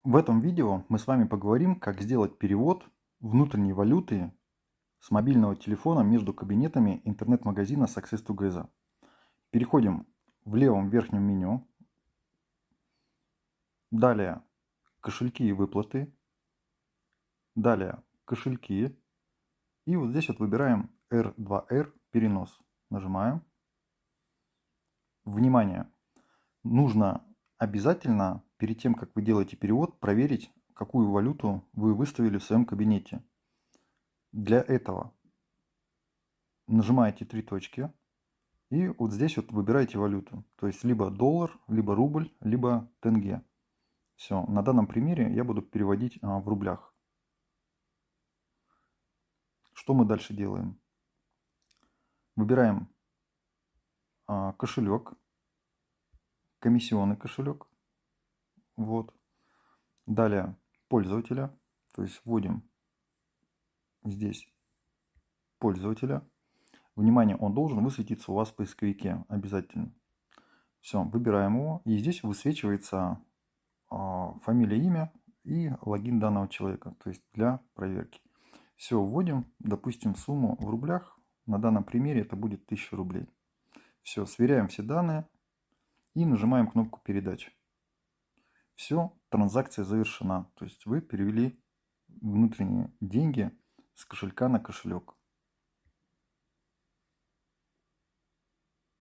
В этом видео мы с вами поговорим, как сделать перевод внутренней валюты с мобильного телефона между кабинетами интернет-магазина Success Together. Переходим в левом верхнем меню. Далее кошельки и выплаты. Далее кошельки. И вот здесь вот выбираем R2R перенос. Нажимаем. Внимание! Нужно обязательно перед тем, как вы делаете перевод, проверить, какую валюту вы выставили в своем кабинете. Для этого нажимаете три точки и вот здесь вот выбираете валюту. То есть либо доллар, либо рубль, либо тенге. Все, на данном примере я буду переводить в рублях. Что мы дальше делаем? Выбираем кошелек, комиссионный кошелек. Вот. Далее пользователя. То есть вводим здесь пользователя. Внимание, он должен высветиться у вас в поисковике обязательно. Все, выбираем его. И здесь высвечивается фамилия, имя и логин данного человека, то есть для проверки. Все, вводим, допустим, сумму в рублях. На данном примере это будет 1000 рублей. Все, сверяем все данные и нажимаем кнопку передачи. Все, транзакция завершена. То есть вы перевели внутренние деньги с кошелька на кошелек.